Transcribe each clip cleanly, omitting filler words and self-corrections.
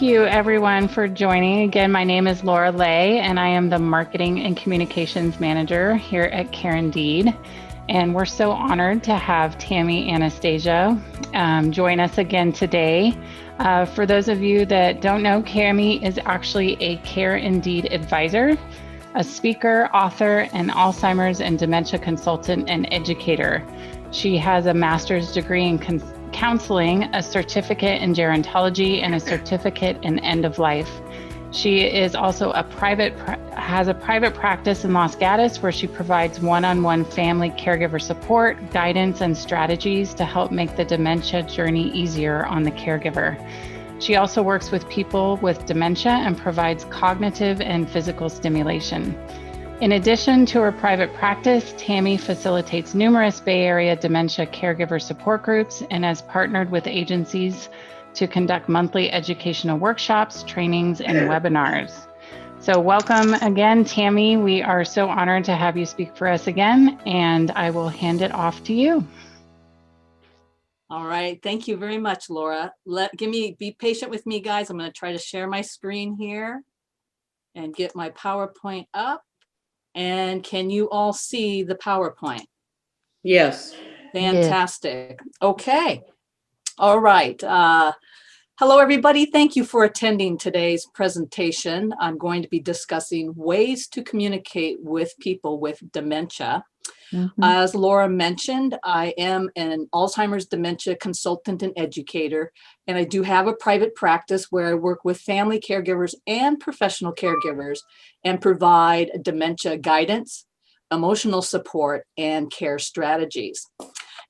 Thank you everyone for joining. Again, my name is Laura Lay and I am the Marketing and Communications Manager here at Care Indeed. And we're so honored to have Tami Anastasia join us again today. For those of you that don't know, Tami is actually a Care Indeed advisor, a speaker, author, and Alzheimer's and dementia consultant and educator. She has a master's degree in counseling, a certificate in gerontology, and a certificate in end of life. She is also has a private practice in Los Gatos where she provides one-on-one family caregiver support, guidance, and strategies to help make the dementia journey easier on the caregiver. She also works with people with dementia and provides cognitive and physical stimulation. In addition to her private practice, Tami facilitates numerous Bay Area dementia caregiver support groups and has partnered with agencies to conduct monthly educational workshops, trainings, and webinars. So welcome again, Tami. We are so honored to have you speak for us again, and I will hand it off to you. All right, thank you very much, Laura. Be patient with me, guys. I'm going to try to share my screen here and get my PowerPoint up. And can you all see the PowerPoint? Yes. Fantastic. Yeah. Okay. All right. Hello, everybody. Thank you for attending today's presentation. I'm going to be discussing ways to communicate with people with dementia. As Laura mentioned, I am an Alzheimer's dementia consultant and educator, and I do have a private practice where I work with family caregivers and professional caregivers and provide dementia guidance, emotional support, and care strategies.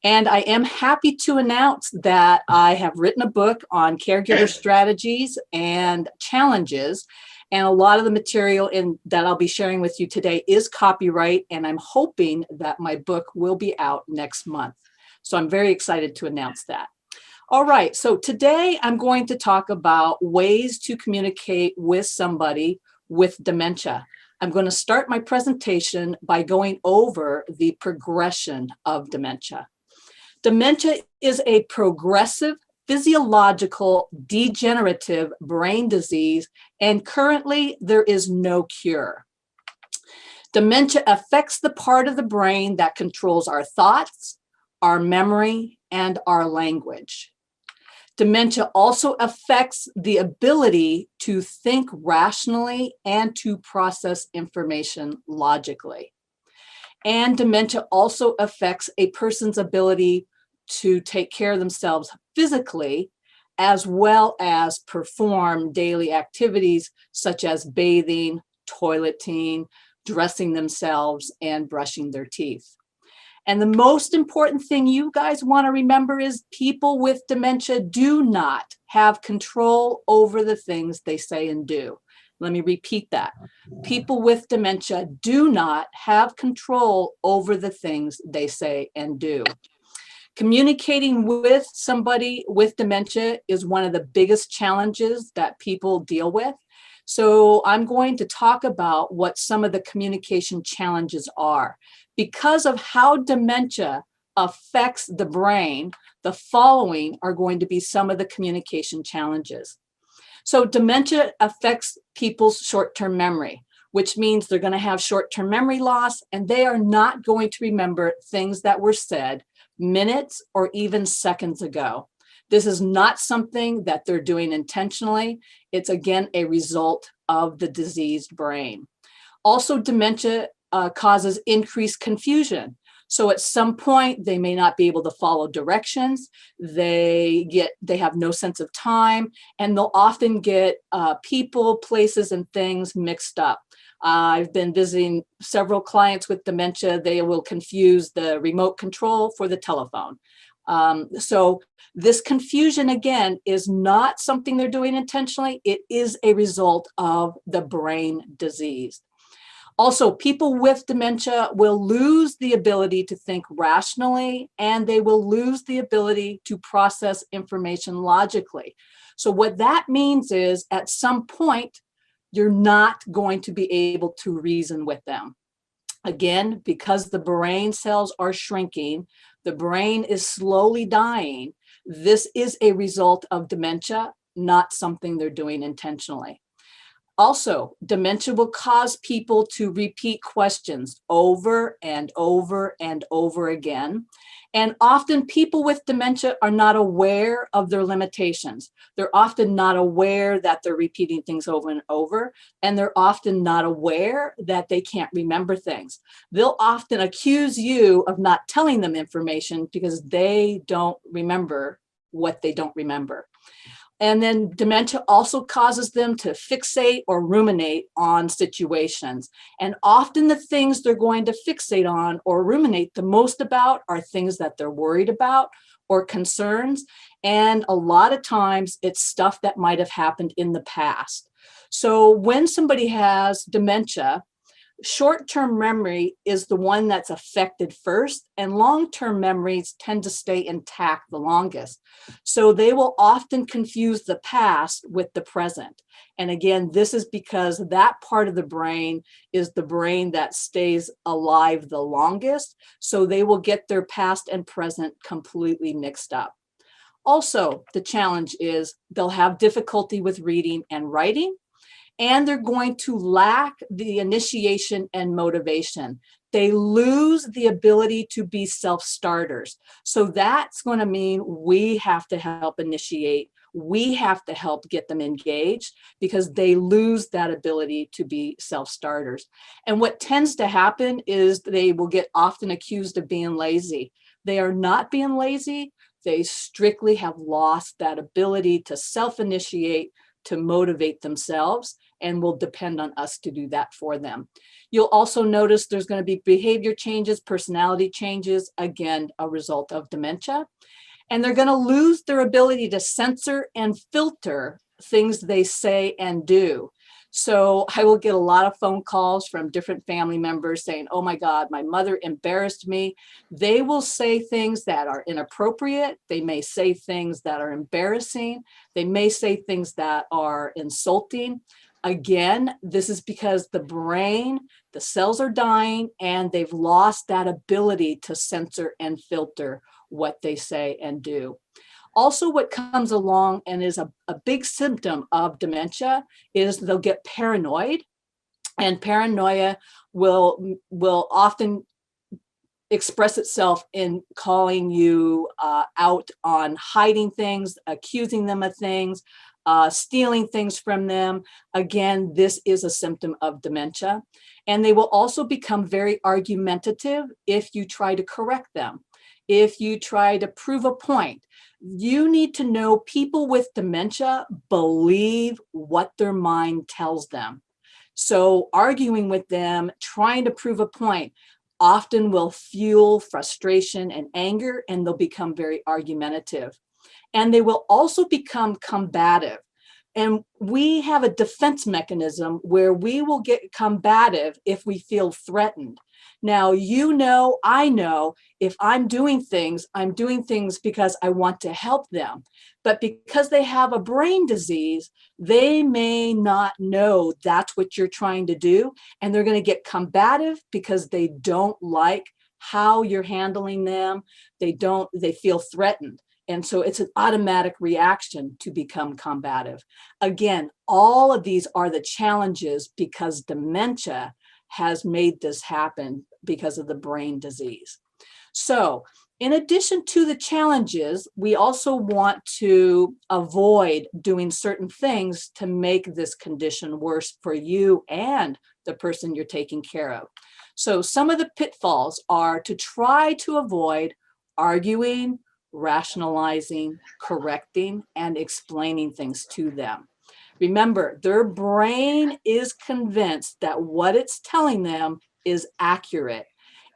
And I am happy to announce that I have written a book on caregiver strategies and challenges. And a lot of the material that I'll be sharing with you today is copyright, and I'm hoping that my book will be out next month. So I'm very excited to announce that. All right, so today I'm going to talk about ways to communicate with somebody with dementia. I'm going to start my presentation by going over the progression of dementia. Dementia is a progressive physiological degenerative brain disease, and currently there is no cure. Dementia affects the part of the brain that controls our thoughts, our memory, and our language. Dementia also affects the ability to think rationally and to process information logically. And dementia also affects a person's ability to take care of themselves physically, as well as perform daily activities such as bathing, toileting, dressing themselves, and brushing their teeth. And the most important thing you guys want to remember is people with dementia do not have control over the things they say and do. Let me repeat that. People with dementia do not have control over the things they say and do. Communicating with somebody with dementia is one of the biggest challenges that people deal with. So I'm going to talk about what some of the communication challenges are. Because of how dementia affects the brain, the following are going to be some of the communication challenges. So dementia affects people's short-term memory, which means they're going to have short-term memory loss, and they are not going to remember things that were said minutes or even seconds ago. This is not something that they're doing intentionally. It's, again, a result of the diseased brain. Also, dementia causes increased confusion. So at some point, they may not be able to follow directions. They have no sense of time, and they'll often get people, places, and things mixed up. I've been visiting several clients with dementia. They will confuse the remote control for the telephone. So this confusion, again, is not something they're doing intentionally. It is a result of the brain disease. Also, people with dementia will lose the ability to think rationally, and they will lose the ability to process information logically. So what that means is at some point, you're not going to be able to reason with them. Again, because the brain cells are shrinking, the brain is slowly dying. This is a result of dementia, not something they're doing intentionally. Also, dementia will cause people to repeat questions over and over and over again. And often people with dementia are not aware of their limitations. They're often not aware that they're repeating things over and over, and they're often not aware that they can't remember things. They'll often accuse you of not telling them information because they don't remember what they don't remember. And then dementia also causes them to fixate or ruminate on situations. And often the things they're going to fixate on or ruminate the most about are things that they're worried about or concerns. And a lot of times it's stuff that might have happened in the past. So when somebody has dementia, short-term memory is the one that's affected first, and long-term memories tend to stay intact the longest. So they will often confuse the past with the present. And again, this is because that part of the brain is the brain that stays alive the longest. So they will get their past and present completely mixed up. Also, the challenge is they'll have difficulty with reading and writing, and they're going to lack the initiation and motivation. They lose the ability to be self-starters. So that's going to mean we have to help initiate. We have to help get them engaged because they lose that ability to be self-starters. And what tends to happen is they will get often accused of being lazy. They are not being lazy. They strictly have lost that ability to self-initiate, to motivate themselves, and will depend on us to do that for them. You'll also notice there's going to be behavior changes, personality changes, again, a result of dementia. And they're going to lose their ability to censor and filter things they say and do. So I will get a lot of phone calls from different family members saying, oh my God, my mother embarrassed me. They will say things that are inappropriate. They may say things that are embarrassing. They may say things that are insulting. Again, this is because the brain, the cells are dying, and they've lost that ability to censor and filter what they say and do. Also, what comes along and is a big symptom of dementia is they'll get paranoid, and paranoia will often express itself in calling you out on hiding things, accusing them of things, stealing things from them. Again, this is a symptom of dementia. And they will also become very argumentative if you try to correct them, if you try to prove a point. You need to know people with dementia believe what their mind tells them. So arguing with them, trying to prove a point, often will fuel frustration and anger, and they'll become very argumentative. And they will also become combative. And we have a defense mechanism where we will get combative if we feel threatened. Now, I know if I'm doing things because I want to help them. But because they have a brain disease, they may not know that's what you're trying to do. And they're going to get combative because they don't like how you're handling them. They feel threatened. And so it's an automatic reaction to become combative. Again, all of these are the challenges because dementia has made this happen because of the brain disease. So in addition to the challenges, we also want to avoid doing certain things to make this condition worse for you and the person you're taking care of. So some of the pitfalls are to try to avoid arguing, rationalizing, correcting, and explaining things to them. Remember, their brain is convinced that what it's telling them is accurate.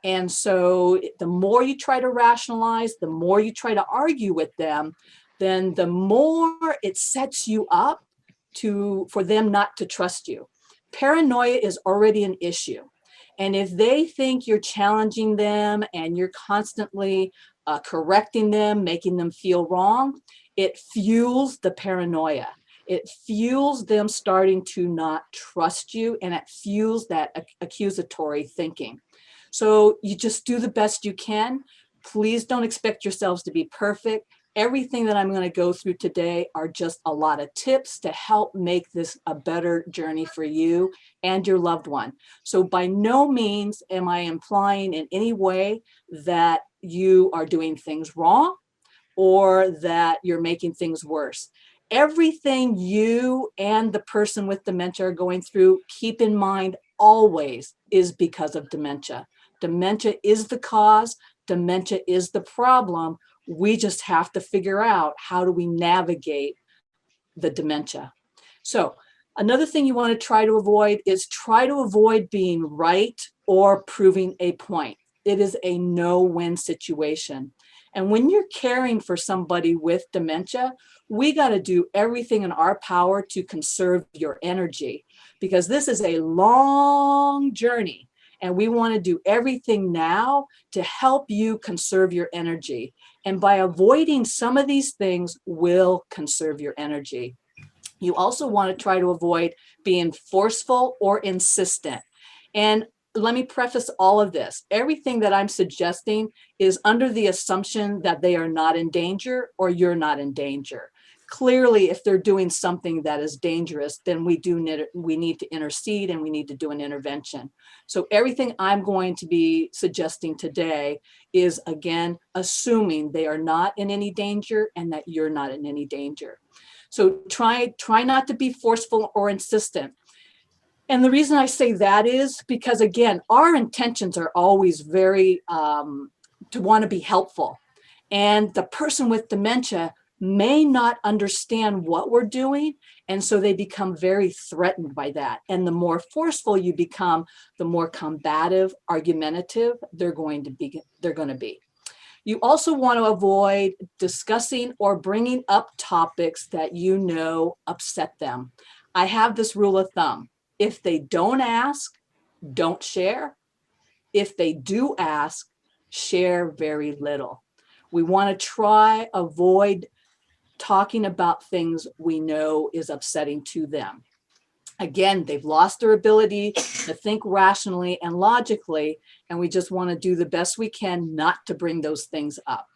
And so the more you try to rationalize, the more you try to argue with them, then the more it sets you up for them not to trust you. Paranoia is already an issue. And if they think you're challenging them and you're constantly correcting them, making them feel wrong, it fuels the paranoia. It fuels them starting to not trust you, and it fuels that accusatory thinking. So you just do the best you can. Please don't expect yourselves to be perfect. Everything that I'm going to go through today are just a lot of tips to help make this a better journey for you and your loved one. So by no means am I implying in any way that you are doing things wrong or that you're making things worse. Everything you and the person with dementia are going through, keep in mind always, is because of dementia. Dementia is the cause. Dementia is the problem. We just have to figure out how do we navigate the dementia. So another thing you want to try to avoid is try to avoid being right or proving a point. It is a no-win situation. And when you're caring for somebody with dementia, we got to do everything in our power to conserve your energy, because this is a long journey. And we want to do everything now to help you conserve your energy. And by avoiding some of these things will conserve your energy. You also want to try to avoid being forceful or insistent. And let me preface all of this. Everything that I'm suggesting is under the assumption that they are not in danger or you're not in danger. Clearly, if they're doing something that is dangerous, then we need to intercede and we need to do an intervention. So everything I'm going to be suggesting today is, again, assuming they are not in any danger and that you're not in any danger. So try not to be forceful or insistent. And the reason I say that is because, again, our intentions are always very to want to be helpful. And the person with dementia may not understand what we're doing. And so they become very threatened by that. And the more forceful you become, the more combative, argumentative they're going to be. You also want to avoid discussing or bringing up topics that you know upset them. I have this rule of thumb. If they don't ask, don't share. If they do ask, share very little. We want to avoid talking about things we know is upsetting to them. Again, they've lost their ability to think rationally and logically, and we just want to do the best we can not to bring those things up.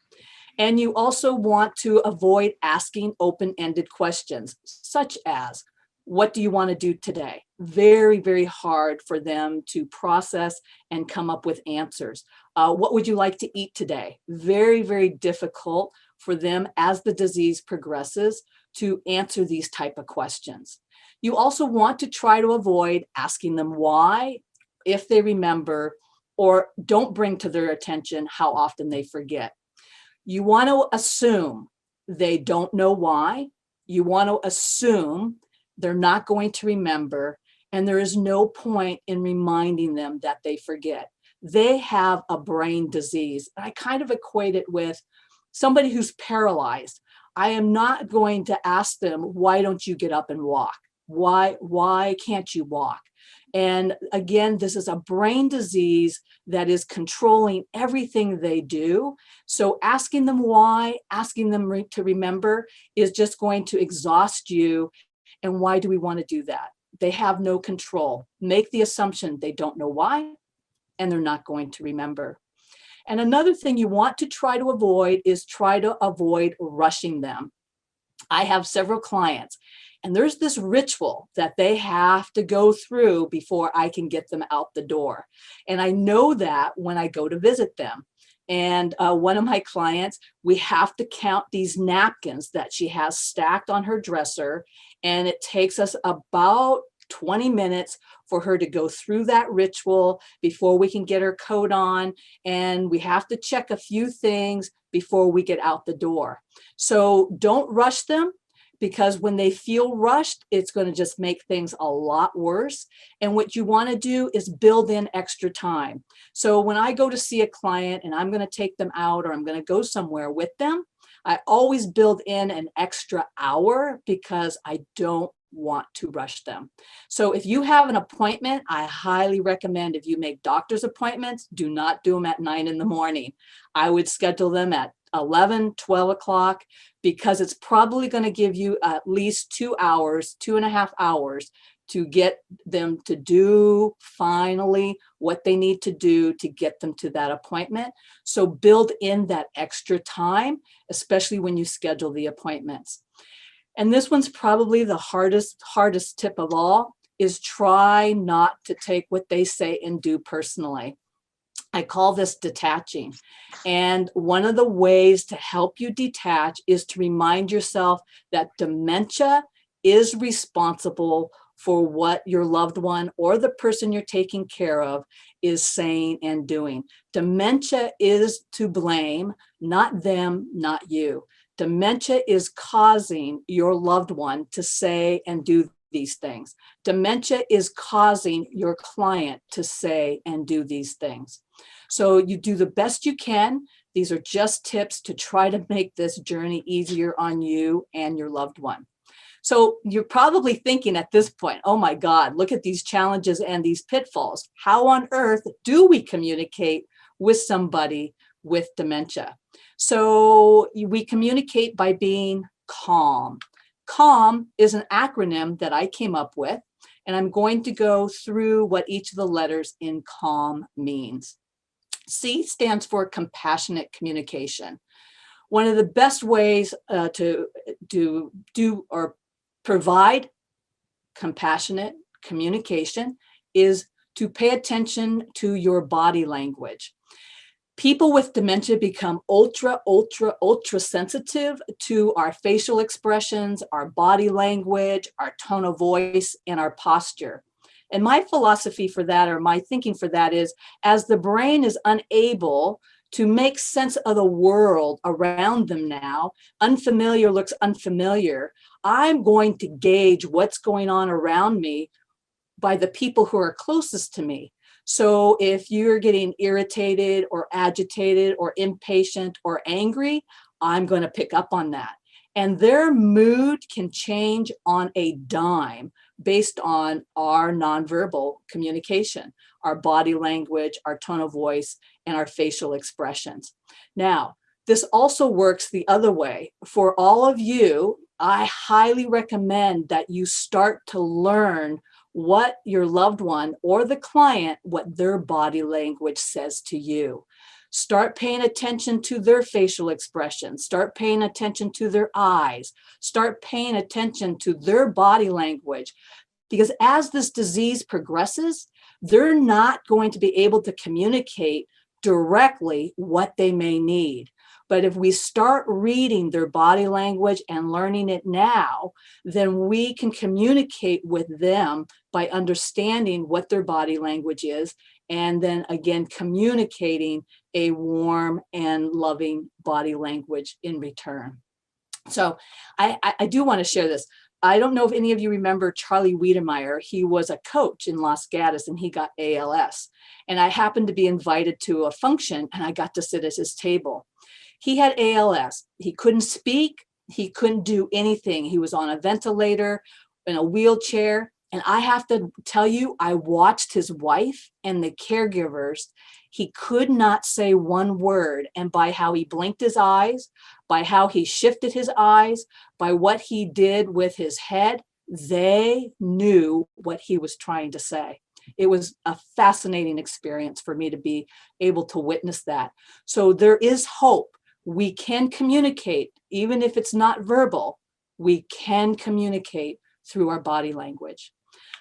And you also want to avoid asking open-ended questions, such as, what do you want to do today? Very, very hard for them to process and come up with answers. What would you like to eat today? Very, very difficult for them as the disease progresses to answer these type of questions. You also want to try to avoid asking them why, if they remember, or don't bring to their attention how often they forget. You want to assume they don't know why. You want to assume they're not going to remember, and there is no point in reminding them that they forget. They have a brain disease. I kind of equate it with somebody who's paralyzed. I am not going to ask them, why don't you get up and walk? Why can't you walk? And again, this is a brain disease that is controlling everything they do. So asking them why, asking them to remember is just going to exhaust you. And why do we want to do that? They have no control. Make the assumption they don't know why, and they're not going to remember. And another thing you want to try to avoid is try to avoid rushing them. I have several clients, and there's this ritual that they have to go through before I can get them out the door. And I know that when I go to visit them. And one of my clients, we have to count these napkins that she has stacked on her dresser. And it takes us about 20 minutes for her to go through that ritual before we can get her coat on. And we have to check a few things before we get out the door. So don't rush them, because when they feel rushed, it's going to just make things a lot worse. And what you want to do is build in extra time. So when I go to see a client and I'm going to take them out, or I'm going to go somewhere with them, I always build in an extra hour, because I don't want to rush them. So if you have an appointment, I highly recommend, if you make doctor's appointments, do not do them at 9 in the morning. I would schedule them at 11, 12 o'clock, because it's probably going to give you at least 2 hours, 2.5 hours to get them to do finally what they need to do to get them to that appointment. So build in that extra time, especially when you schedule the appointments. And this one's probably the hardest tip of all, is try not to take what they say and do personally. I call this detaching. And one of the ways to help you detach is to remind yourself that dementia is responsible for what your loved one or the person you're taking care of is saying and doing. Dementia is to blame, not them, not you. Dementia is causing your loved one to say and do these things. Dementia is causing your client to say and do these things. So you do the best you can. These are just tips to try to make this journey easier on you and your loved one. So you're probably thinking at this point, oh my God, look at these challenges and these pitfalls. How on earth do we communicate with somebody with dementia? So we communicate by being calm. CALM is an acronym that I came up with, and I'm going to go through what each of the letters in CALM means. C stands for compassionate communication. One of the best ways to do or provide compassionate communication is to pay attention to your body language. People with dementia become ultra sensitive to our facial expressions, our body language, our tone of voice, and our posture. And my philosophy for that, or my thinking for that, is as the brain is unable to make sense of the world around them now, unfamiliar looks unfamiliar, I'm going to gauge what's going on around me by the people who are closest to me. So if you're getting irritated or agitated or impatient or angry, I'm going to pick up on that. And their mood can change on a dime based on our nonverbal communication, our body language, our tone of voice, and our facial expressions. Now, this also works the other way. For all of you, I highly recommend that you start to learn what your loved one or the client, what their body language says to you. Start paying attention to their facial expressions. Start paying attention to their eyes. Start paying attention to their body language. Because as this disease progresses, they're not going to be able to communicate directly what they may need. But if we start reading their body language and learning it now, then we can communicate with them by understanding what their body language is, and then again, communicating a warm and loving body language in return. So I do want to share this. I don't know if any of you remember Charlie Wiedemeyer. He was a coach in Los Gatos and he got ALS. And I happened to be invited to a function and I got to sit at his table. He had ALS. He couldn't speak. He couldn't do anything. He was on a ventilator, in a wheelchair. And I have to tell you, I watched his wife and the caregivers. He could not say one word. And by how he blinked his eyes, by how he shifted his eyes, by what he did with his head, they knew what he was trying to say. It was a fascinating experience for me to be able to witness that. So there is hope. We can communicate, even if it's not verbal, we can communicate through our body language.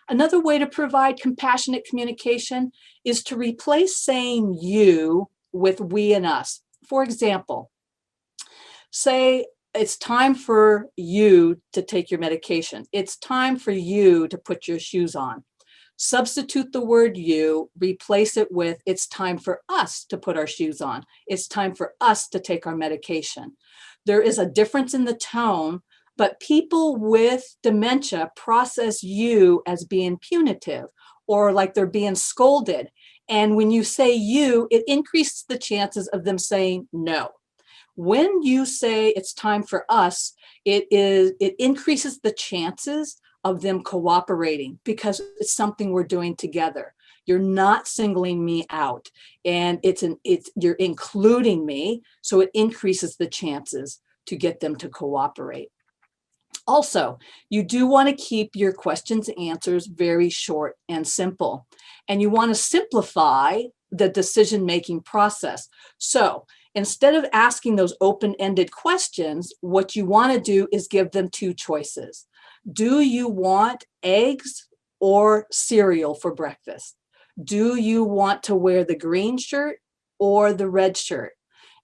Another way to provide compassionate communication is to replace saying you with we and us. For example, say it's time for you to take your medication. It's time for you to put your shoes on. Substitute the word you, replace it with it's time for us to put our shoes on. It's time for us to take our medication. There is a difference in the tone, but people with dementia process you as being punitive or like they're being scolded. And when you say you, it increases the chances of them saying no. When you say it's time for us, it increases the chances of them cooperating because it's something we're doing together. You're not singling me out, and you're including me, so it increases the chances to get them to cooperate. Also, you do want to keep your questions and answers very short and simple. And you want to simplify the decision-making process. So instead of asking those open-ended questions, what you want to do is give them two choices. Do you want eggs or cereal for breakfast? Do you want to wear the green shirt or the red shirt?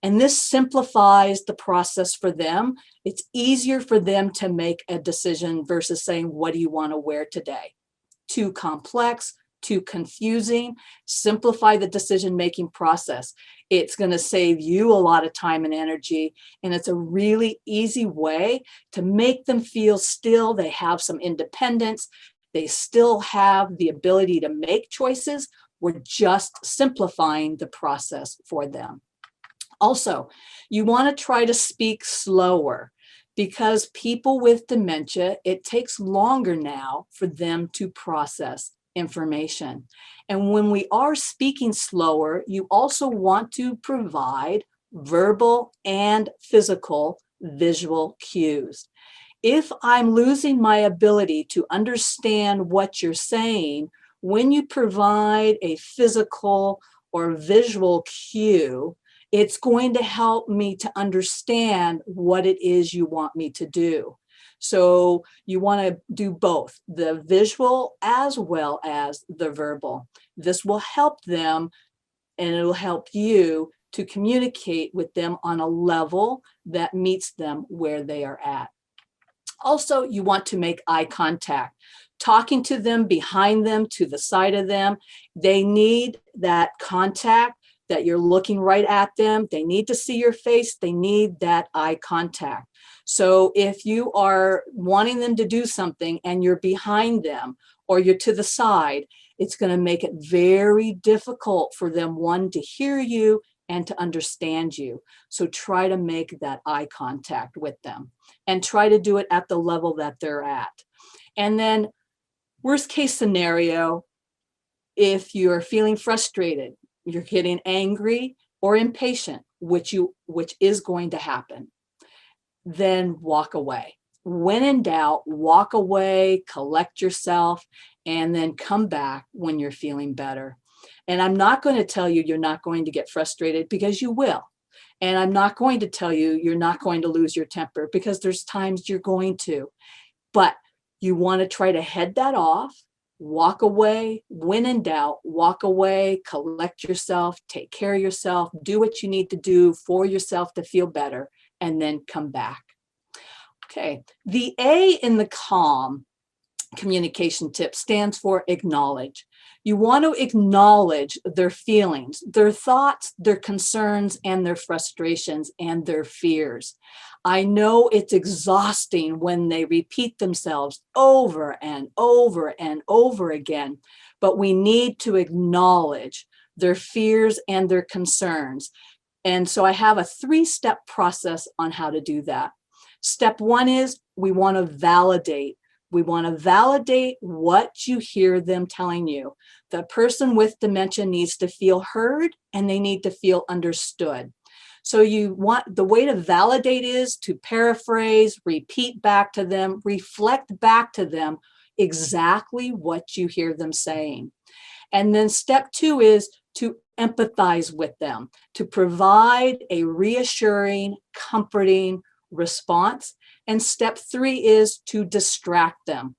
And this simplifies the process for them. It's easier for them to make a decision versus saying, what do you want to wear today? Too complex, too confusing. Simplify the decision-making process. It's going to save you a lot of time and energy. And it's a really easy way to make them feel still they have some independence. They still have the ability to make choices. We're just simplifying the process for them. Also, you want to try to speak slower because people with dementia, it takes longer now for them to process information. And when we are speaking slower, you also want to provide verbal and physical visual cues. If I'm losing my ability to understand what you're saying, when you provide a physical or visual cue, it's going to help me to understand what it is you want me to do. So you want to do both the visual as well as the verbal. This will help them and it'll help you to communicate with them on a level that meets them where they are at. Also, you want to make eye contact. Talking to them, behind them, to the side of them. They need that contact, that you're looking right at them. They need to see your face. They need that eye contact. So if you are wanting them to do something and you're behind them or you're to the side, it's going to make it very difficult for them, one, to hear you and to understand you. So try to make that eye contact with them and try to do it at the level that they're at. And then worst case scenario, if you're feeling frustrated, you're getting angry or impatient, which is going to happen, then walk away. When in doubt, walk away, collect yourself, and then come back when you're feeling better. And I'm not going to tell you you're not going to get frustrated, because you will. And I'm not going to tell you you're not going to lose your temper, because there's times you're going to. But you want to try to head that off, walk away. When in doubt, walk away, collect yourself, take care of yourself, do what you need to do for yourself to feel better, and then come back. Okay, the A in the CALM communication tip stands for acknowledge. You want to acknowledge their feelings, their thoughts, their concerns, and their frustrations and their fears. I know it's exhausting when they repeat themselves over and over and over again, but we need to acknowledge their fears and their concerns. And so I have a 3-step process on how to do that. Step 1 is we want to validate. We want to validate what you hear them telling you. The person with dementia needs to feel heard and they need to feel understood. So the way to validate is to paraphrase, repeat back to them, reflect back to them exactly what you hear them saying. And then step 2 is to empathize with them, to provide a reassuring, comforting response. And step 3 is to distract them.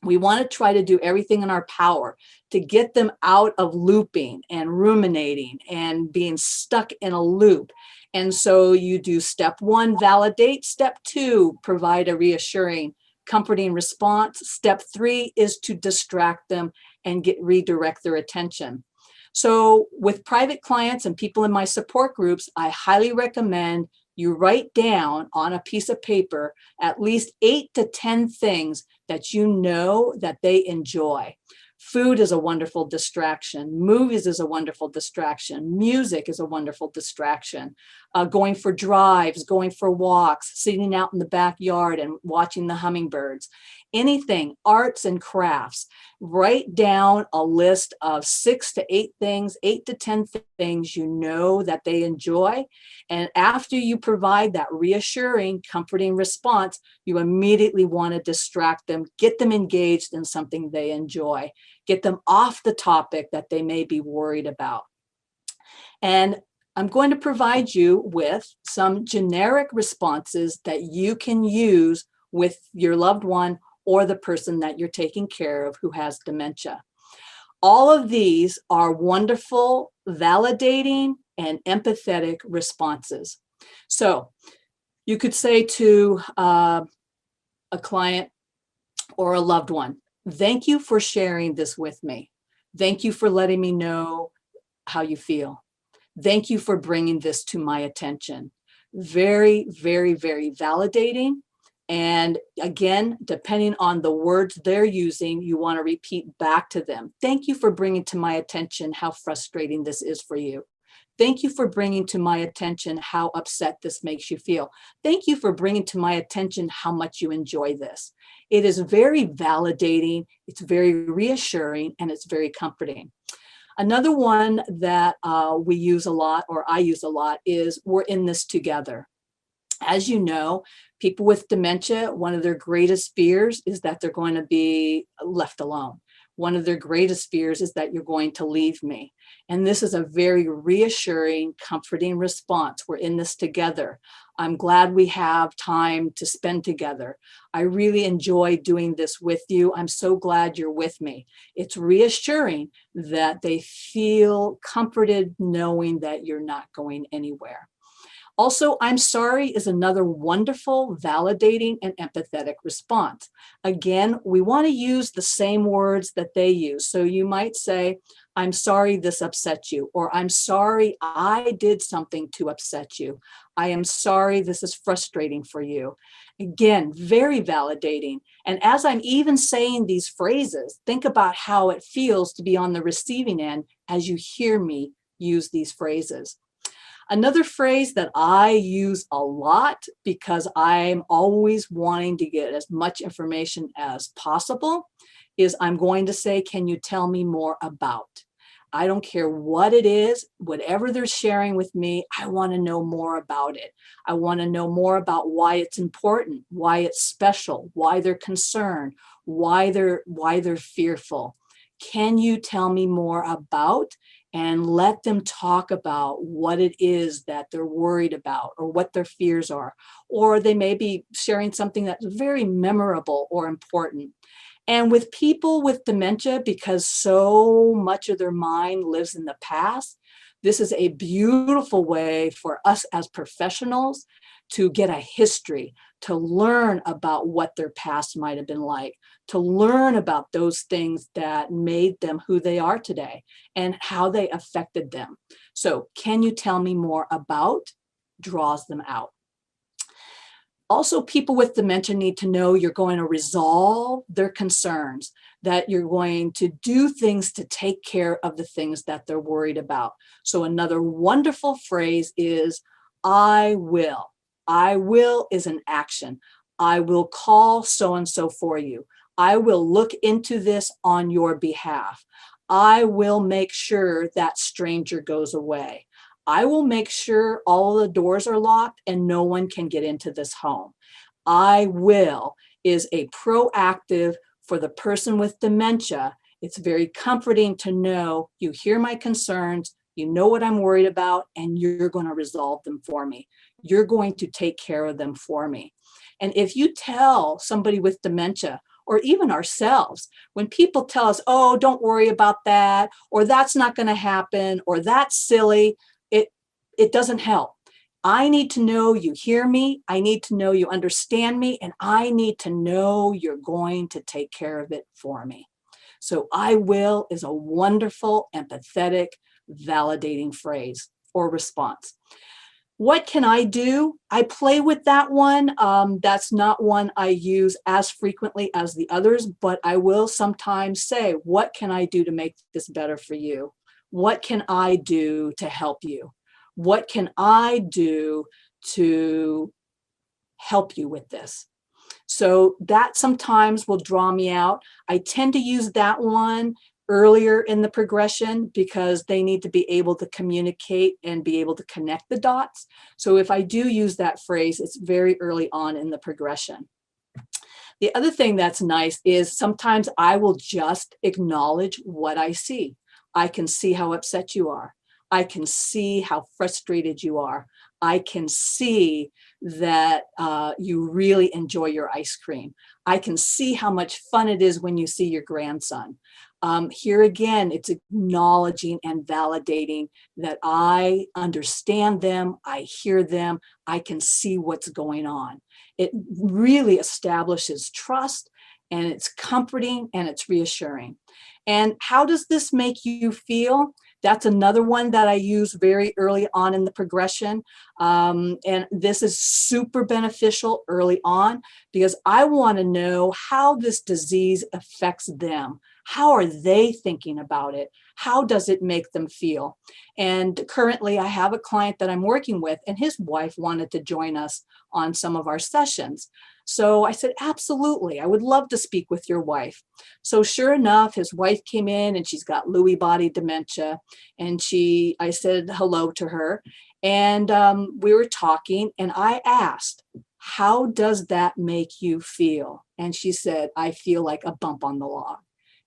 We want to try to do everything in our power to get them out of looping and ruminating and being stuck in a loop. And so you do step 1, validate. Step 2, provide a reassuring, comforting response. Step 3 is to distract them and redirect their attention. So with private clients and people in my support groups, I highly recommend you write down on a piece of paper at least 8 to 10 things that you know that they enjoy. Food is a wonderful distraction. Movies is a wonderful distraction. Music is a wonderful distraction. Going for drives, going for walks, sitting out in the backyard and watching the hummingbirds. anything, arts and crafts. Write down a list of 6 to 8 things, 8 to 10 things you know that they enjoy. And after you provide that reassuring, comforting response, you immediately want to distract them, get them engaged in something they enjoy, get them off the topic that they may be worried about. And I'm going to provide you with some generic responses that you can use with your loved one or the person that you're taking care of who has dementia. All of these are wonderful, validating, and empathetic responses. So you could say to a client or a loved one, thank you for sharing this with me. Thank you for letting me know how you feel. Thank you for bringing this to my attention. Very, very, very validating. And again, depending on the words they're using, you want to repeat back to them. Thank you for bringing to my attention how frustrating this is for you. Thank you for bringing to my attention how upset this makes you feel. Thank you for bringing to my attention how much you enjoy this. It is very validating, it's very reassuring, and it's very comforting. Another one that we use a lot, or I use a lot, is we're in this together. As you know, people with dementia, one of their greatest fears is that they're going to be left alone. One of their greatest fears is that you're going to leave me. And this is a very reassuring, comforting response. We're in this together. I'm glad we have time to spend together. I really enjoy doing this with you. I'm so glad you're with me. It's reassuring that they feel comforted knowing that you're not going anywhere. Also, I'm sorry is another wonderful, validating, and empathetic response. Again, we want to use the same words that they use. So you might say, I'm sorry this upset you, or I'm sorry I did something to upset you. I am sorry this is frustrating for you. Again, very validating. And as I'm even saying these phrases, think about how it feels to be on the receiving end as you hear me use these phrases. Another phrase that I use a lot because I'm always wanting to get as much information as possible is I'm going to say, can you tell me more about? I don't care what it is, whatever they're sharing with me, I want to know more about it. I want to know more about why it's important, why it's special, why they're concerned, why they're fearful. Can you tell me more about? And let them talk about what it is that they're worried about or what their fears are. Or they may be sharing something that's very memorable or important. And with people with dementia, because so much of their mind lives in the past, this is a beautiful way for us as professionals to get a history, to learn about what their past might have been like, to learn about those things that made them who they are today and how they affected them. So, can you tell me more about? Draws them out. Also, people with dementia need to know you're going to resolve their concerns, that you're going to do things to take care of the things that they're worried about. So another wonderful phrase is, I will. I will is an action. I will call so-and-so for you. I will look into this on your behalf. I will make sure that stranger goes away. I will make sure all the doors are locked and no one can get into this home. I will is a proactive for the person with dementia. It's very comforting to know you hear my concerns, you know what I'm worried about, and you're going to resolve them for me. You're going to take care of them for me. And if you tell somebody with dementia, or even ourselves, when people tell us, oh, don't worry about that, or that's not going to happen, or that's silly, it doesn't help. I need to know you hear me. I need to know you understand me. And I need to know you're going to take care of it for me. So I will is a wonderful, empathetic, validating phrase or response. What can I do? I play with that one. That's not one I use as frequently as the others, but I will sometimes say, what can I do to make this better for you? What can I do to help you? What can I do to help you with this? So that sometimes will draw me out. I tend to use that one earlier in the progression because they need to be able to communicate and be able to connect the dots. So if I do use that phrase, it's very early on in the progression. The other thing that's nice is sometimes I will just acknowledge what I see. I can see how upset you are. I can see how frustrated you are. I can see that you really enjoy your ice cream. I can see how much fun it is when you see your grandson. Here again, it's acknowledging and validating that I understand them, I hear them, I can see what's going on. It really establishes trust, and it's comforting and it's reassuring. And how does this make you feel? That's another one that I use very early on in the progression. And this is super beneficial early on because I want to know how this disease affects them. How are they thinking about it? How does it make them feel? And currently I have a client that I'm working with, and his wife wanted to join us on some of our sessions. So I said, absolutely, I would love to speak with your wife. So sure enough, his wife came in and she's got Lewy body dementia. And I said hello to her, and we were talking, and I asked, how does that make you feel? And she said, I feel like a bump on the log.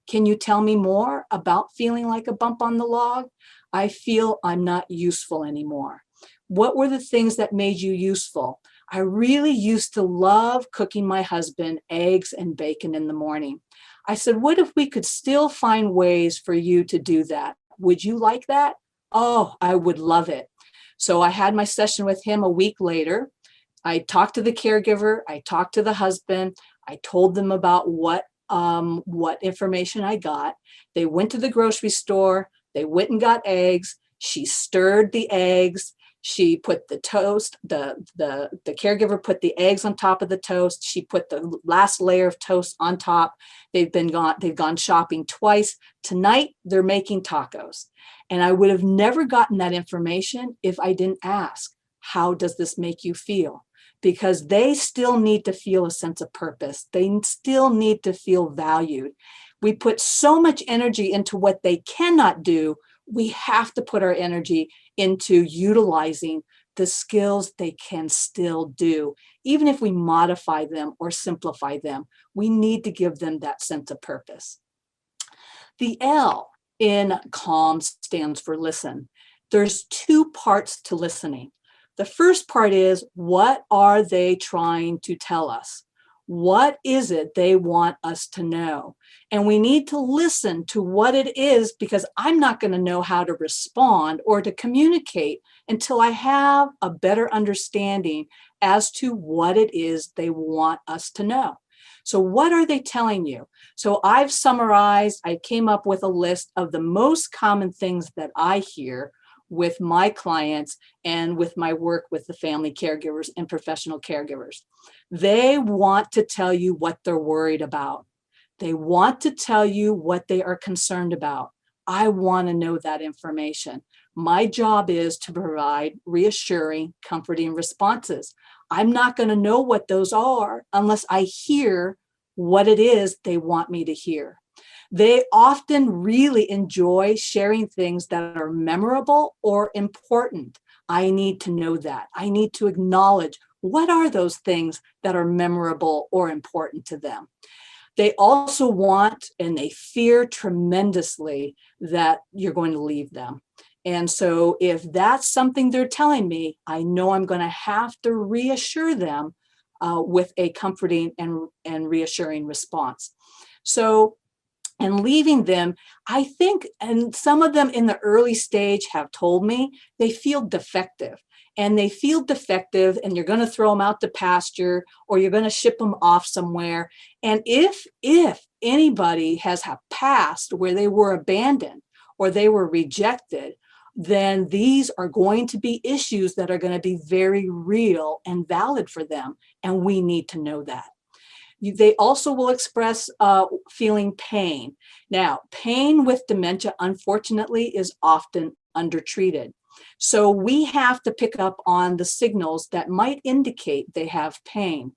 Can you tell me more about feeling like a bump on the log? I feel I'm not useful anymore. What were the things that made you useful? I really used to love cooking my husband eggs and bacon in the morning. I said, what if we could still find ways for you to do that? Would you like that? Oh, I would love it. So I had my session with him a week later. I talked to the caregiver. I talked to the husband. I told them about what information I got. They went to the grocery store. They went and got eggs. She stirred the eggs. She put the toast, the caregiver put the eggs on top of the toast. She put the last layer of toast on top. They've gone shopping twice. Tonight, they're making tacos. And I would have never gotten that information if I didn't ask, how does this make you feel? Because they still need to feel a sense of purpose. They still need to feel valued. We put so much energy into what they cannot do. We have to put our energy into utilizing the skills they can still do. Even if we modify them or simplify them, we need to give them that sense of purpose. The L in CALM stands for listen. There's two parts to listening. The first part is, what are they trying to tell us? What is it they want us to know? And we need to listen to what it is, because I'm not going to know how to respond or to communicate until I have a better understanding as to what it is they want us to know. So what are they telling you? So I've summarized, I came up with a list of the most common things that I hear with my clients and with my work with the family caregivers and professional caregivers. They want to tell you what they're worried about. They want to tell you what they are concerned about. I want to know that information. My job is to provide reassuring, comforting responses. I'm not going to know what those are unless I hear what it is they want me to hear. They often really enjoy sharing things that are memorable or important. I need to know that. I need to acknowledge, what are those things that are memorable or important to them? They also want, and they fear tremendously, that you're going to leave them. And so if that's something they're telling me, I know I'm going to have to reassure them with a comforting and reassuring response. So, and leaving them, I think, and some of them in the early stage have told me they feel defective. And they feel defective, and you're going to throw them out to pasture, or you're going to ship them off somewhere. And if anybody has a past where they were abandoned or they were rejected, then these are going to be issues that are going to be very real and valid for them. And we need to know that. They also will express feeling pain. Now, pain with dementia, unfortunately, is often undertreated. So we have to pick up on the signals that might indicate they have pain.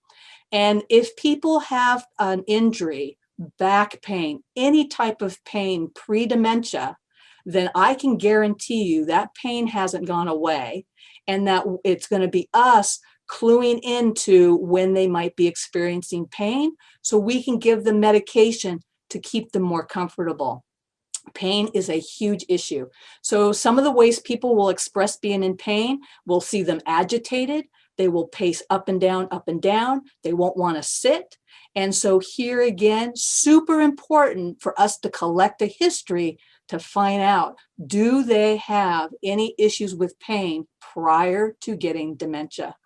And if people have an injury, back pain, any type of pain pre-dementia, then I can guarantee you that pain hasn't gone away, and that it's going to be us cluing into when they might be experiencing pain, so we can give them medication to keep them more comfortable. Pain is a huge issue. So some of the ways people will express being in pain, we'll see them agitated. They will pace up and down, up and down. They won't want to sit. And so here again, super important for us to collect a history to find out, do they have any issues with pain prior to getting dementia?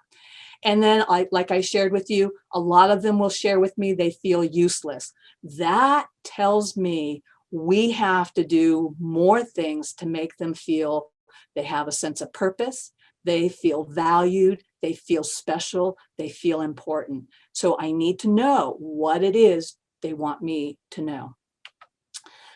And then, like I shared with you, a lot of them will share with me they feel useless. That tells me we have to do more things to make them feel they have a sense of purpose, they feel valued, they feel special, they feel important. So I need to know what it is they want me to know.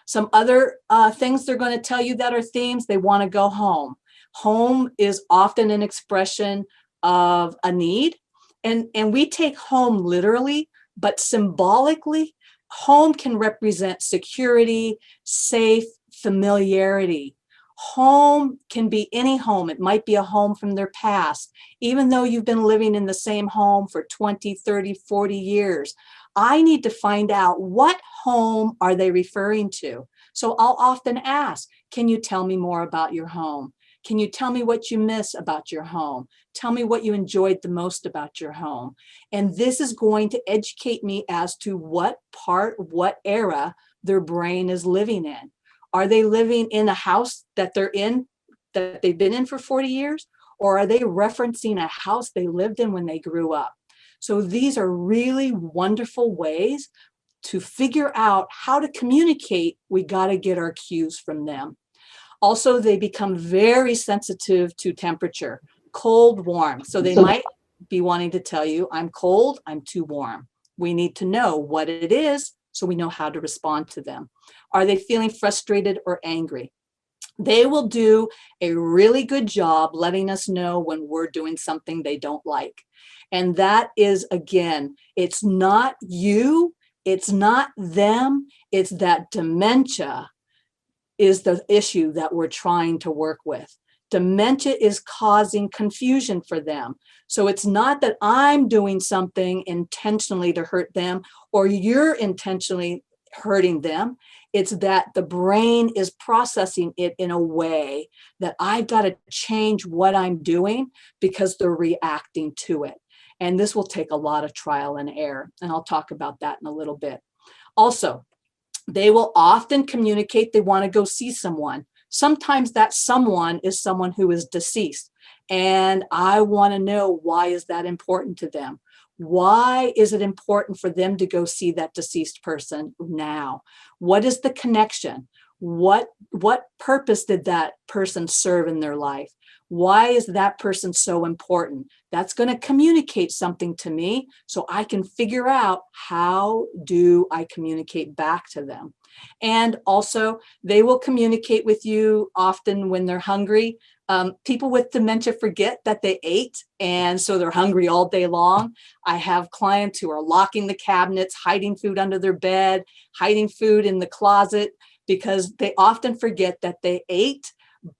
Some other things they're going to tell you that are themes: they want to go home. Home is often an expression of a need. And we take home literally, but symbolically, home can represent security, safe, familiarity. Home can be any home. It might be a home from their past, even though you've been living in the same home for 20, 30, 40 years. I need to find out, what home are they referring to? So I'll often ask, can you tell me more about your home? Can you tell me what you miss about your home? Tell me what you enjoyed the most about your home. And this is going to educate me as to what part, what era their brain is living in. Are they living in a house that they're in, that they've been in for 40 years? Or are they referencing a house they lived in when they grew up? So these are really wonderful ways to figure out how to communicate. We got to get our cues from them. Also, they become very sensitive to temperature, cold, warm. So they might be wanting to tell you, I'm cold, I'm too warm. We need to know what it is so we know how to respond to them. Are they feeling frustrated or angry? They will do a really good job letting us know when we're doing something they don't like. And that is, again, it's not you, it's not them, it's that dementia is the issue that we're trying to work with. Dementia is causing confusion for them. So it's not that I'm doing something intentionally to hurt them or you're intentionally hurting them. It's that the brain is processing it in a way that I've got to change what I'm doing because they're reacting to it. And this will take a lot of trial and error. And I'll talk about that in a little bit. Also, they will often communicate they want to go see someone. Sometimes that someone is someone who is deceased. And I want to know, why is that important to them? Why is it important for them to go see that deceased person now? What is the connection? What purpose did that person serve in their life? Why is that person so important? That's going to communicate something to me so I can figure out, how do I communicate back to them? And also, they will communicate with you often when they're hungry. People with dementia forget that they ate, and so they're hungry all day long. I have clients who are locking the cabinets, hiding food under their bed, hiding food in the closet, because they often forget that they ate.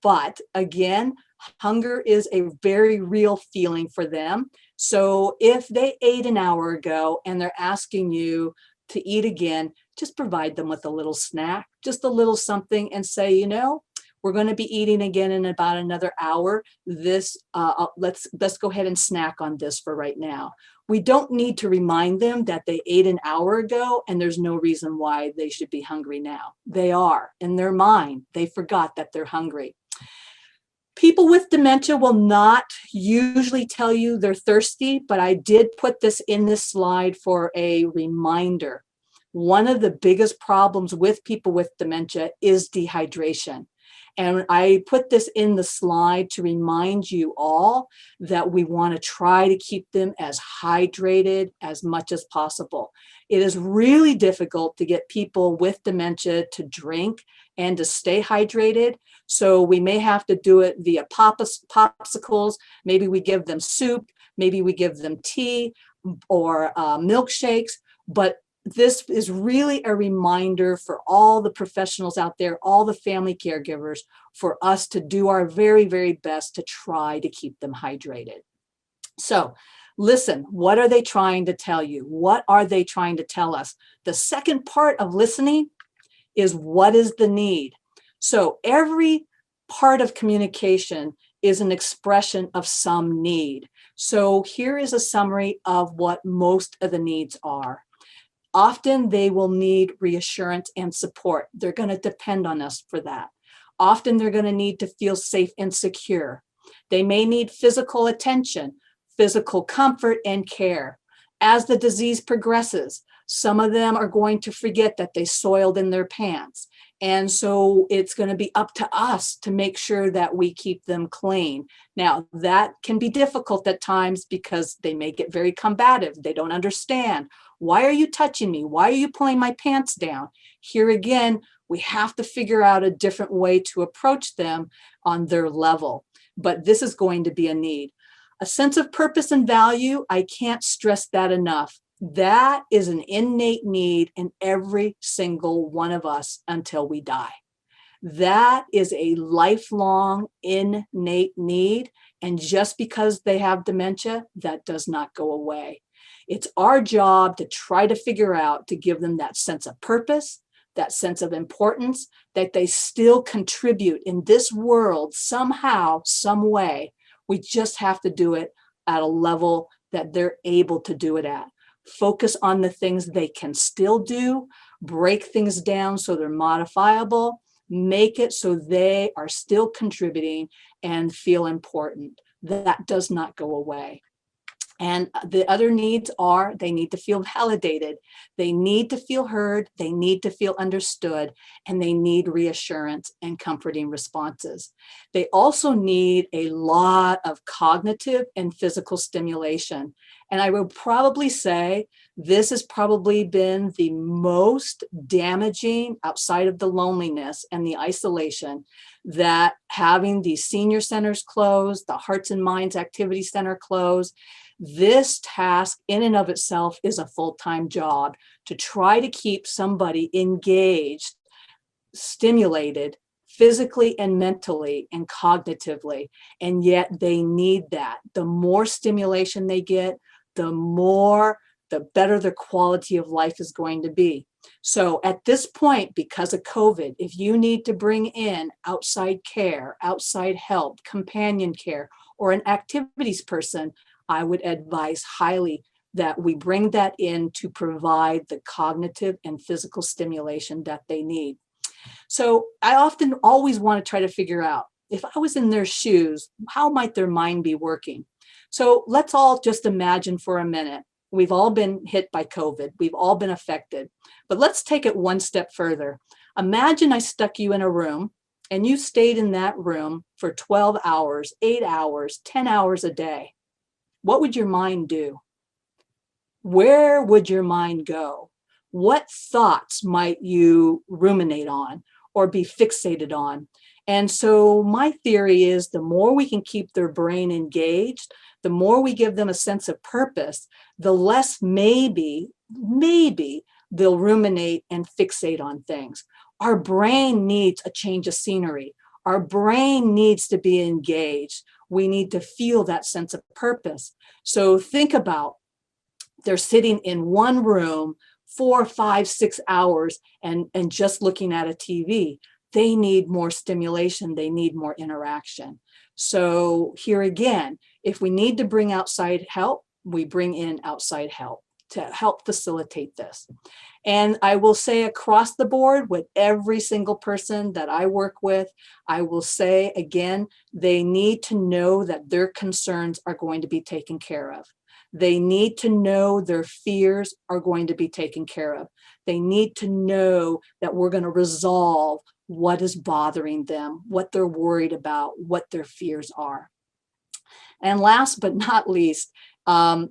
But again, hunger is a very real feeling for them. So if they ate an hour ago and they're asking you to eat again, just provide them with a little snack, just a little something, and say, you know, we're going to be eating again in about another hour. Let's go ahead and snack on this for right now. We don't need to remind them that they ate an hour ago and there's no reason why they should be hungry now. They are, in their mind, they forgot that they're hungry. People with dementia will not usually tell you they're thirsty, but I did put this in this slide for a reminder. One of the biggest problems with people with dementia is dehydration. And I put this in the slide to remind you all that we want to try to keep them as hydrated as much as possible. It is really difficult to get people with dementia to drink and to stay hydrated. So we may have to do it via popsicles. Maybe we give them soup. Maybe we give them tea. or milkshakes, but this is really a reminder for all the professionals out there, all the family caregivers, for us to do our very, very best to try to keep them hydrated. So listen, what are they trying to tell you? What are they trying to tell us? The second part of listening is, what is the need? So every part of communication is an expression of some need. So here is a summary of what most of the needs are. Often they will need reassurance and support. They're going to depend on us for that. Often they're going to need to feel safe and secure. They may need physical attention, physical comfort and care. As the disease progresses, some of them are going to forget that they soiled in their pants. And so it's going to be up to us to make sure that we keep them clean. Now, that can be difficult at times because they may get very combative. They don't understand. Why are you touching me? Why are you pulling my pants down? Here again, we have to figure out a different way to approach them on their level. But this is going to be a need. A sense of purpose and value, I can't stress that enough. That is an innate need in every single one of us until we die. That is a lifelong innate need. And just because they have dementia, that does not go away. It's our job to try to figure out, to give them that sense of purpose, that sense of importance, that they still contribute in this world somehow, some way. We just have to do it at a level that they're able to do it at. Focus on the things they can still do, break things down so they're modifiable, make it so they are still contributing and feel important. That does not go away. And the other needs are, they need to feel validated, they need to feel heard, they need to feel understood, and they need reassurance and comforting responses. They also need a lot of cognitive and physical stimulation. And I will probably say this has probably been the most damaging, outside of the loneliness and the isolation, that having these senior centers closed, the Hearts and Minds Activity Center closed. This task in and of itself is a full-time job to try to keep somebody engaged, stimulated physically and mentally and cognitively. And yet they need that. The more stimulation they get, the better their quality of life is going to be. So at this point, because of COVID, if you need to bring in outside care, outside help, companion care, or an activities person, I would advise highly that we bring that in to provide the cognitive and physical stimulation that they need. So I often always want to try to figure out, if I was in their shoes, how might their mind be working? So let's all just imagine for a minute. We've all been hit by COVID. We've all been affected. But let's take it one step further. Imagine I stuck you in a room and you stayed in that room for 12 hours, 8 hours, 10 hours a day. What would your mind do? Where would your mind go? What thoughts might you ruminate on or be fixated on? And so my theory is, the more we can keep their brain engaged, the more we give them a sense of purpose, the less maybe they'll ruminate and fixate on things. Our brain needs a change of scenery. Our brain needs to be engaged. We need to feel that sense of purpose. So think about, they're sitting in one room 4, 5, 6 hours and just looking at a TV. They need more stimulation. They need more interaction. So here again, if we need to bring outside help, we bring in outside help to help facilitate this. And I will say, across the board with every single person that I work with, I will say again, they need to know that their concerns are going to be taken care of. They need to know their fears are going to be taken care of. They need to know that we're going to resolve what is bothering them, what they're worried about, what their fears are. And last but not least,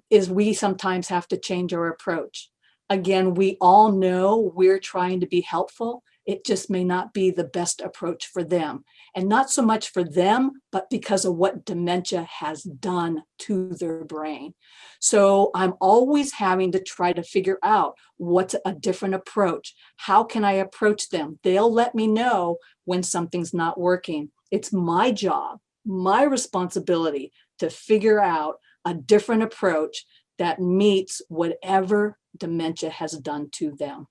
is we sometimes have to change our approach. Again, we all know we're trying to be helpful. It just may not be the best approach for them. And not so much for them, but because of what dementia has done to their brain. So I'm always having to try to figure out what's a different approach. How can I approach them? They'll let me know when something's not working. It's my job, my responsibility to figure out a different approach that meets whatever dementia has done to them.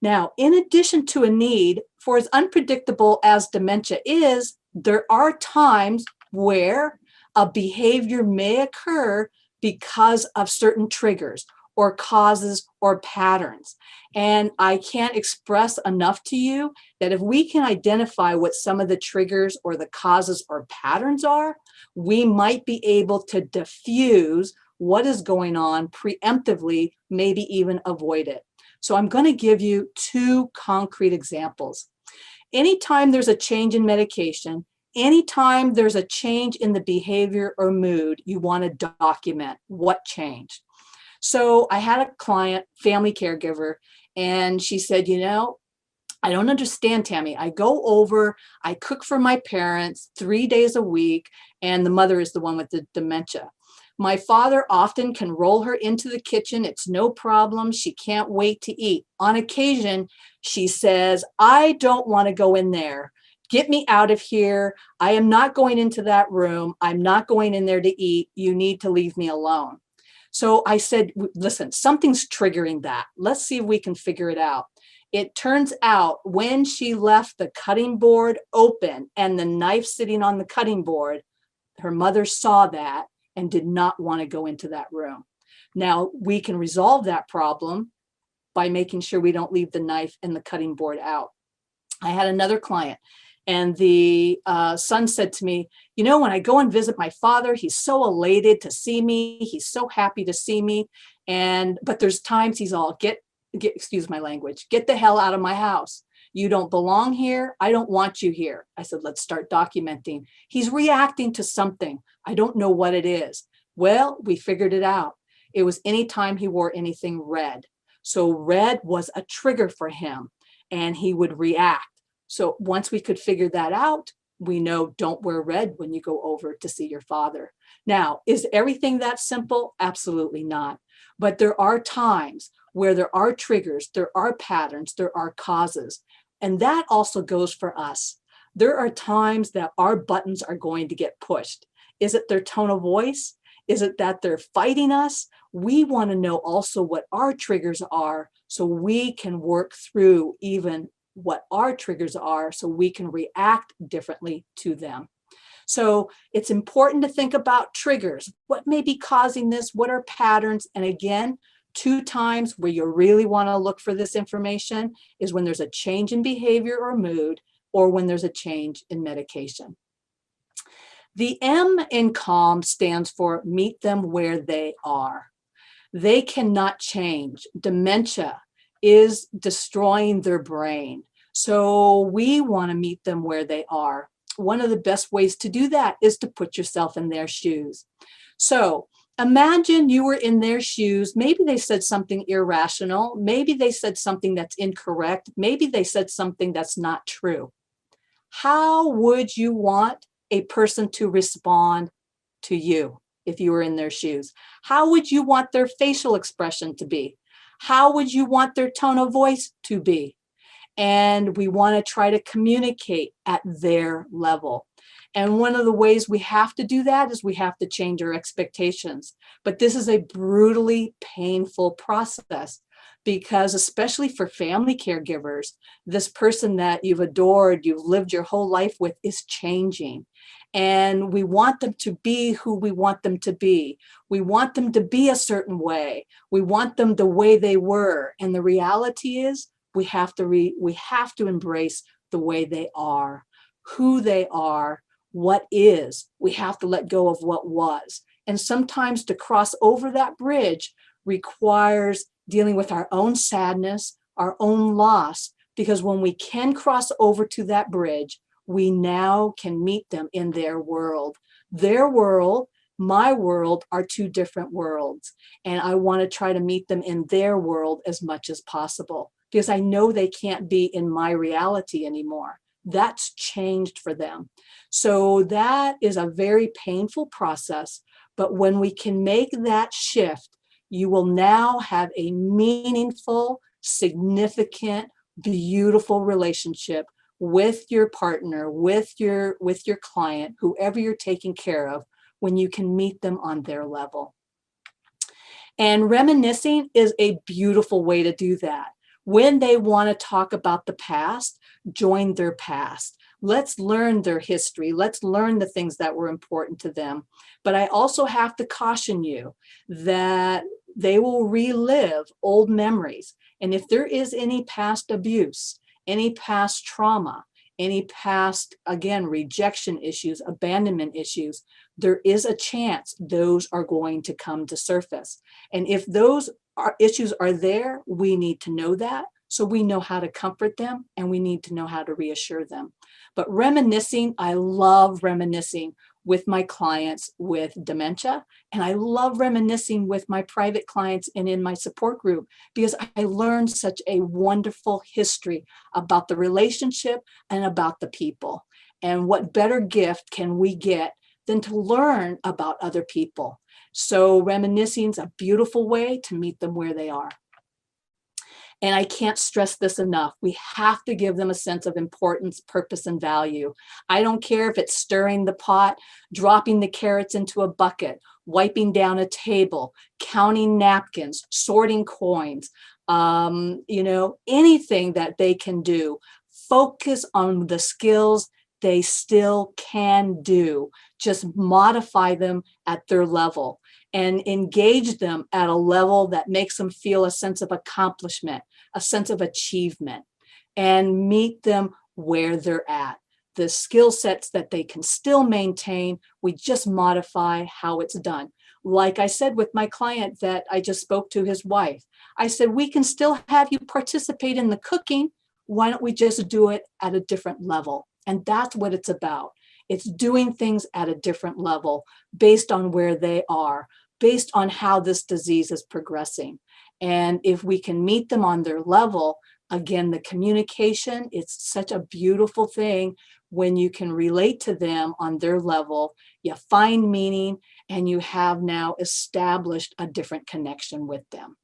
Now, in addition to a need, for as unpredictable as dementia is, there are times where a behavior may occur because of certain triggers or causes or patterns. And I can't express enough to you that if we can identify what some of the triggers or the causes or patterns are, we might be able to diffuse what is going on preemptively, maybe even avoid it. So I'm going to give you two concrete examples. Anytime there's a change in medication, anytime there's a change in the behavior or mood, you want to document what changed. So I had a client, family caregiver, and she said, I don't understand, Tami. I go over, I cook for my parents 3 days a week, and the mother is the one with the dementia. My father often can roll her into the kitchen. It's no problem. She can't wait to eat. On occasion, she says, I don't want to go in there. Get me out of here. I am not going into that room. I'm not going in there to eat. You need to leave me alone. So I said, listen, something's triggering that. Let's see if we can figure it out. It turns out when she left the cutting board open and the knife sitting on the cutting board, her mother saw that and did not want to go into that room. Now, we can resolve that problem by making sure we don't leave the knife and the cutting board out. I had another client, and the son said to me, when I go and visit my father, he's so elated to see me. He's so happy to see me. But there's times he's all, excuse my language, get the hell out of my house. You don't belong here. I don't want you here. I said, let's start documenting. He's reacting to something. I don't know what it is. Well, we figured it out. It was anytime he wore anything red. So red was a trigger for him and he would react. So once we could figure that out, we know don't wear red when you go over to see your father. Now, is everything that simple? Absolutely not. But there are times where there are triggers, there are patterns, there are causes. And that also goes for us. There are times that our buttons are going to get pushed. Is it their tone of voice? Is it that they're fighting us? We want to know also what our triggers are so we can work through even what our triggers are so we can react differently to them. So it's important to think about triggers. What may be causing this? What are patterns? And again, 2 times where you really want to look for this information is when there's a change in behavior or mood, or when there's a change in medication. The M in CALM stands for meet them where they are. They cannot change. Dementia is destroying their brain. So we want to meet them where they are. One of the best ways to do that is to put yourself in their shoes. So imagine you were in their shoes. Maybe they said something irrational. Maybe they said something that's incorrect. Maybe they said something that's not true. How would you want a person to respond to you if you were in their shoes? How would you want their facial expression to be? How would you want their tone of voice to be? And we want to try to communicate at their level. And one of the ways we have to do that is we have to change our expectations. But this is a brutally painful process because especially for family caregivers, this person that you've adored, you've lived your whole life with is changing. And we want them to be who we want them to be. We want them to be a certain way. We want them the way they were. And the reality is we have to embrace the way they are, who they are, what is. We have to let go of what was. And sometimes to cross over that bridge requires dealing with our own sadness, our own loss, because when we can cross over to that bridge, we now can meet them in their world. Their world, my world are 2 different worlds. And I want to try to meet them in their world as much as possible. because I know they can't be in my reality anymore. That's changed for them. So that is a very painful process. But when we can make that shift, you will now have a meaningful, significant, beautiful relationship with your partner, with your client, whoever you're taking care of, when you can meet them on their level. And reminiscing is a beautiful way to do that. When they want to talk about the past, join their past. Let's learn their history. Let's learn the things that were important to them. But I also have to caution you that they will relive old memories. And if there is any past abuse, any past trauma, any past, again, rejection issues, abandonment issues, there is a chance those are going to come to surface. And if those issues are there, we need to know that, so we know how to comfort them, and we need to know how to reassure them. But reminiscing, I love reminiscing with my clients with dementia, and I love reminiscing with my private clients and in my support group, because I learned such a wonderful history about the relationship and about the people. And what better gift can we get than to learn about other people? So reminiscing is a beautiful way to meet them where they are. And I can't stress this enough. We have to give them a sense of importance, purpose, and value. I don't care if it's stirring the pot, dropping the carrots into a bucket, wiping down a table, counting napkins, sorting coins, anything that they can do. Focus on the skills they still can do. Just modify them at their level and engage them at a level that makes them feel a sense of accomplishment, a sense of achievement, and meet them where they're at. The skill sets that they can still maintain, we just modify how it's done. Like I said with my client that I just spoke to, his wife, I said, we can still have you participate in the cooking. Why don't we just do it at a different level? And that's what it's about. It's doing things at a different level based on where they are, based on how this disease is progressing. And if we can meet them on their level, again, the communication, it's such a beautiful thing when you can relate to them on their level, you find meaning, and you have now established a different connection with them.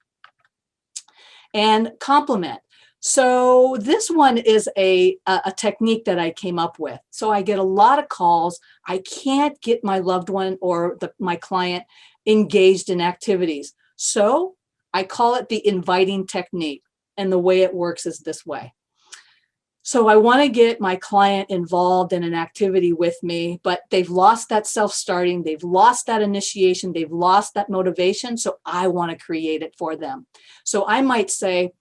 And compliment. So this one is a technique that I came up with. So I get a lot of calls. I can't get my loved one or my client engaged in activities. So I call it the inviting technique. And the way it works is this way. So I want to get my client involved in an activity with me, but they've lost that self-starting, they've lost that initiation, they've lost that motivation. So I want to create it for them. So I might say,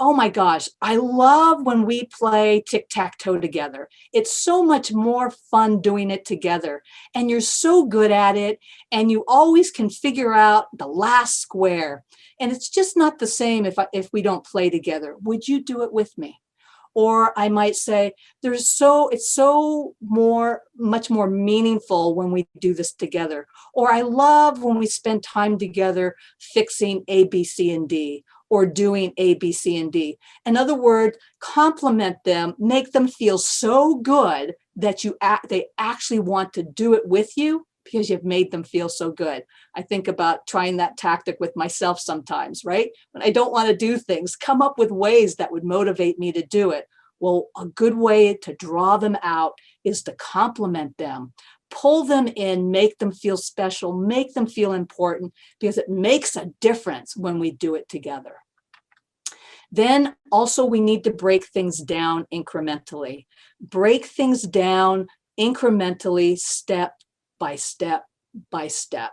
oh my gosh, I love when we play tic-tac-toe together. It's so much more fun doing it together. And you're so good at it. And you always can figure out the last square. And it's just not the same if we don't play together. Would you do it with me? Or I might say, it's much more meaningful when we do this together. Or I love when we spend time together fixing A, B, C, and D, or doing A, B, C, and D. In other words, compliment them, make them feel so good that they actually want to do it with you because you've made them feel so good. I think about trying that tactic with myself sometimes, right? When I don't want to do things, come up with ways that would motivate me to do it. Well, a good way to draw them out is to compliment them. Pull them in, make them feel special, make them feel important, because it makes a difference when we do it together. Then also we need to break things down incrementally. Break things down incrementally, step by step by step.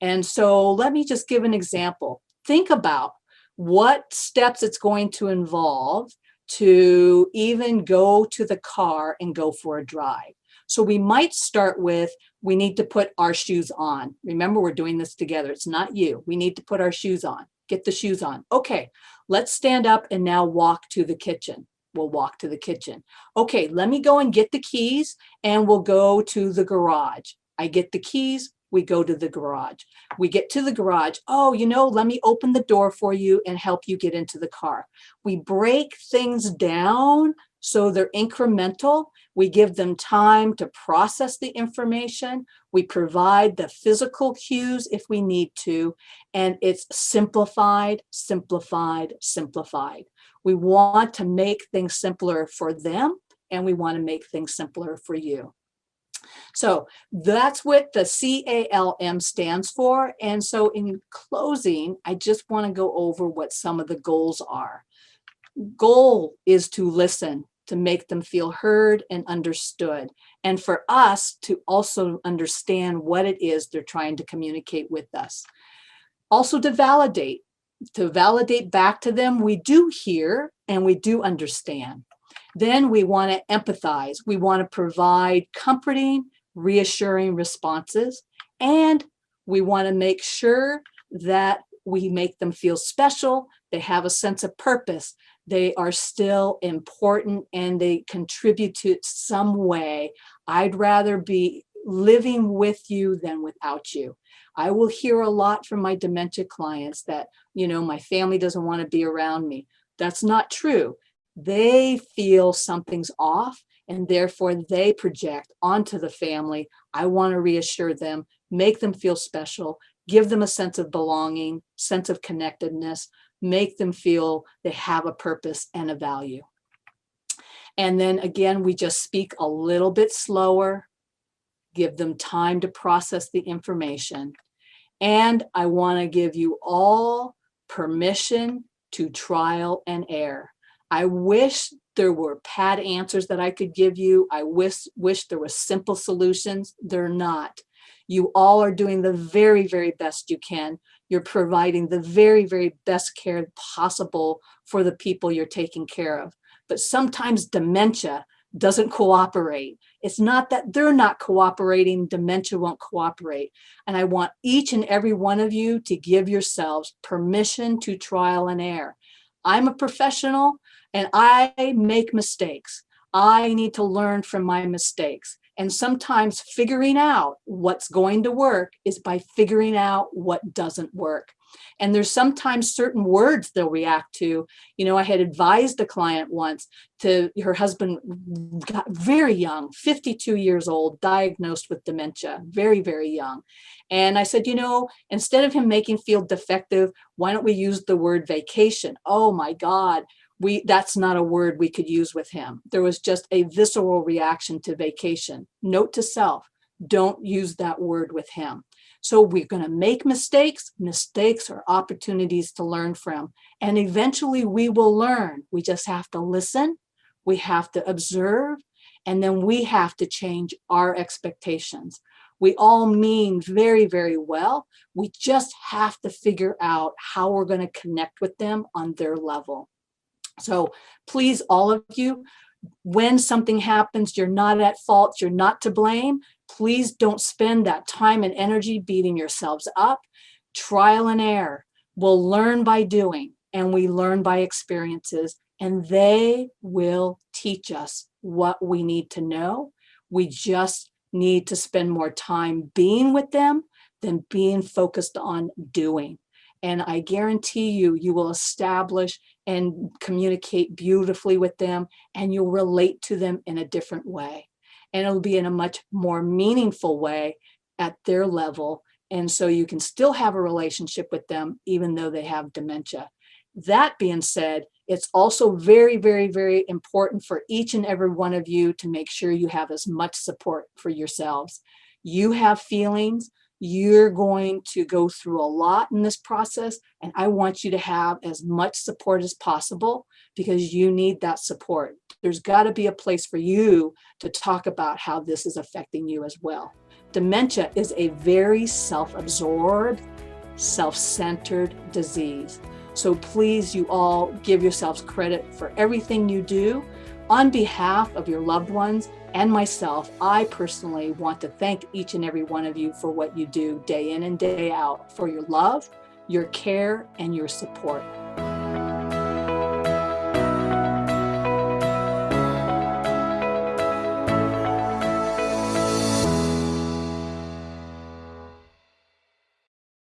And so let me just give an example. Think about what steps it's going to involve to even go to the car and go for a drive. So we might start with, we need to put our shoes on. Remember, we're doing this together. It's not you. We need to put our shoes on. Get the shoes on. Okay, let's stand up and now walk to the kitchen. We'll walk to the kitchen. Okay, let me go and get the keys and we'll go to the garage. I get the keys, we go to the garage. We get to the garage. Oh, let me open the door for you and help you get into the car. We break things down so they're incremental. We give them time to process the information. We provide the physical cues if we need to, and it's simplified, simplified, simplified. We want to make things simpler for them, and we want to make things simpler for you. So that's what the CALM stands for. And so in closing, I just want to go over what some of the goals are. Goal is to listen, to make them feel heard and understood, and for us to also understand what it is they're trying to communicate with us. Also to validate back to them, we do hear and we do understand. Then we want to empathize. We want to provide comforting, reassuring responses, and we want to make sure that we make them feel special. They have a sense of purpose. They are still important and they contribute to some way. I'd rather be living with you than without you. I will hear a lot from my dementia clients that, my family doesn't want to be around me. That's not true. They feel something's off and therefore they project onto the family. I want to reassure them, make them feel special, give them a sense of belonging, sense of connectedness, make them feel they have a purpose and a value. And then again, we just speak a little bit slower, give them time to process the information. And I want to give you all permission to trial and error. I wish there were pat answers that I could give you. I wish there were simple solutions. They're not. You all are doing the very, very best you can. You're providing the very, very best care possible for the people you're taking care of. But sometimes dementia doesn't cooperate. It's not that they're not cooperating, dementia won't cooperate. And I want each and every one of you to give yourselves permission to trial and error. I'm a professional and I make mistakes. I need to learn from my mistakes. And sometimes figuring out what's going to work is by figuring out what doesn't work. And there's sometimes certain words they'll react to. I had advised a client once her husband got very young, 52 years old, diagnosed with dementia, very, very young. And I said, instead of him making feel defective, why don't we use the word vacation? Oh my God. That's not a word we could use with him. There was just a visceral reaction to vacation. Note to self, don't use that word with him. So we're going to make mistakes. Mistakes are opportunities to learn from. And eventually we will learn. We just have to listen. We have to observe. And then we have to change our expectations. We all mean very, very well. We just have to figure out how we're going to connect with them on their level. So please, all of you, when something happens, you're not at fault, you're not to blame. Please don't spend that time and energy beating yourselves up. Trial and error. We'll learn by doing, and we learn by experiences, and they will teach us what we need to know. We just need to spend more time being with them than being focused on doing. And I guarantee you will establish and communicate beautifully with them, and you'll relate to them in a different way. And it'll be in a much more meaningful way at their level. And so you can still have a relationship with them, even though they have dementia. That being said, it's also very, very, very important for each and every one of you to make sure you have as much support for yourselves. You have feelings. You're going to go through a lot in this process, and I want you to have as much support as possible because you need that support. There's got to be a place for you to talk about how this is affecting you as well. Dementia is a very self-absorbed, self-centered disease. So please, you all give yourselves credit for everything you do. On behalf of your loved ones and myself, I personally want to thank each and every one of you for what you do day in and day out, for your love, your care, and your support.